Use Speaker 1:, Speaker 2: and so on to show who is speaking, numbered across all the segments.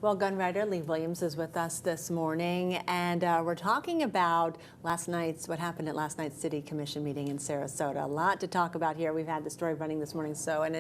Speaker 1: Well, gun writer Lee Williams is with us this morning, and we're talking about what happened at last night's City Commission meeting in Sarasota. A lot to talk about here. We've had the story running this morning,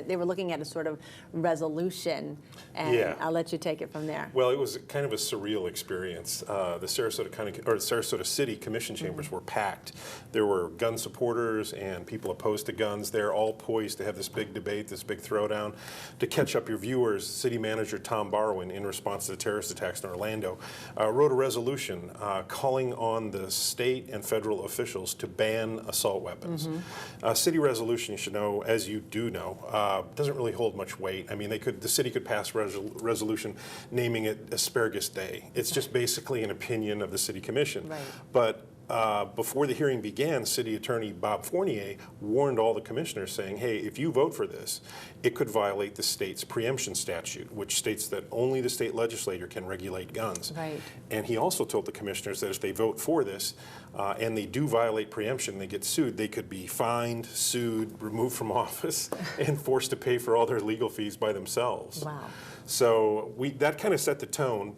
Speaker 1: they were looking at a sort of resolution, and
Speaker 2: yeah.
Speaker 1: I'll let you take it from there.
Speaker 2: Well, it was kind of a surreal experience. The Sarasota City Commission chambers were packed. There were gun supporters and people opposed to guns. They're all poised to have this big debate, this big throwdown. To catch up your viewers, City Manager Tom Barwin, in response to the terrorist attacks in Orlando, wrote a resolution calling on the state and federal officials to ban assault weapons. City resolution, you should know, as you do know, doesn't really hold much weight. I mean, the city could pass resolution naming it Asparagus Day. It's just basically an opinion of the City Commission.
Speaker 1: Right.
Speaker 2: But before the hearing began, City Attorney Bob Fournier warned all the commissioners, saying, hey, if you vote for this, it could violate the state's preemption statute, which states that only the state legislature can regulate guns.
Speaker 1: Right.
Speaker 2: And he also told the commissioners that if they vote for this, and they do violate preemption, they get sued, they could be fined, sued, removed from office, and forced to pay for all their legal fees by themselves.
Speaker 1: Wow.
Speaker 2: So that kind of set the tone.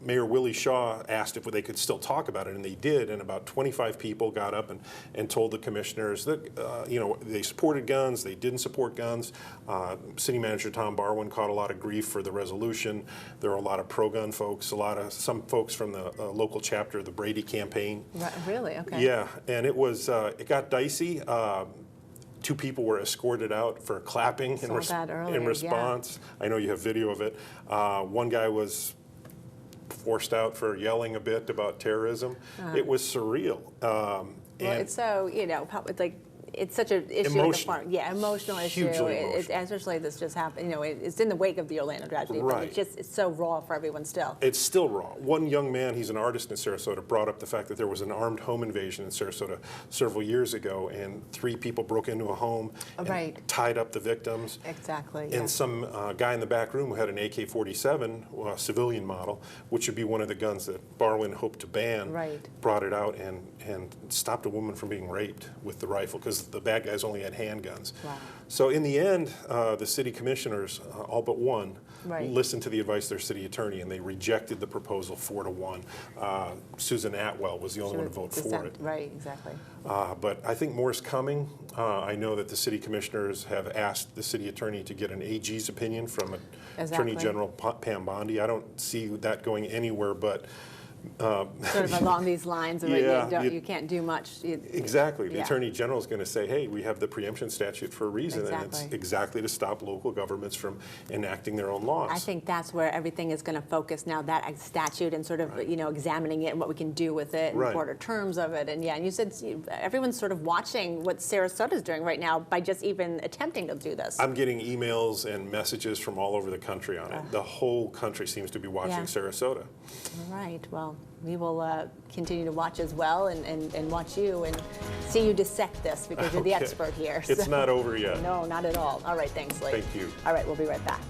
Speaker 2: Mayor Willie Shaw asked if they could still talk about it, and they did. And about 25 people got up and told the commissioners that they supported guns, they didn't support guns. City Manager Tom Barwin caught a lot of grief for the resolution. There were a lot of pro-gun folks, some folks from the local chapter of the Brady campaign.
Speaker 1: Right, really? Okay.
Speaker 2: Yeah, and it got dicey. Two people were escorted out for clapping in response. Yeah. I know you have video of it. One guy was forced out for yelling a bit about terrorism. It was surreal.
Speaker 1: Well, it's so, it's such an issue in the farm. Yeah, emotional issue. Especially this just happened. It's in the wake of the Orlando tragedy.
Speaker 2: Right.
Speaker 1: But it's so raw for everyone still.
Speaker 2: It's still raw. One young man, he's an artist in Sarasota, brought up the fact that there was an armed home invasion in Sarasota several years ago, and 3 people broke into a home and tied up the victims.
Speaker 1: Exactly.
Speaker 2: And some guy in the back room who had an AK-47 civilian model, which would be one of the guns that Barwin hoped to ban, brought it out and stopped a woman from being raped with the rifle, because the bad guys only had handguns. Wow. So in the end, the city commissioners, all but one, listened to the advice of their city attorney, and they rejected the proposal 4-1. Susan Atwell was the only one to vote for it.
Speaker 1: Right, exactly.
Speaker 2: But I think more is coming. I know that the city commissioners have asked the city attorney to get an AG's opinion from Attorney General Pam Bondi. I don't see that going anywhere but
Speaker 1: sort of along these lines of you can't do much.
Speaker 2: Exactly. The Attorney General is going to say, hey, we have the preemption statute for a reason, and it's exactly to stop local governments from enacting their own laws.
Speaker 1: I think that's where everything is going to focus now, that statute, and sort of examining it and what we can do with it, and broader terms of it. And and you said everyone's sort of watching what Sarasota's doing right now by just even attempting to do this.
Speaker 2: I'm getting emails and messages from all over the country on it. The whole country seems to be watching Sarasota.
Speaker 1: All right. Well, we will continue to watch as well, and watch you and see you dissect this, because you're the expert here.
Speaker 2: It's not over yet.
Speaker 1: No, not at all. All right, thanks, Lee.
Speaker 2: Thank you.
Speaker 1: All right, we'll be right back.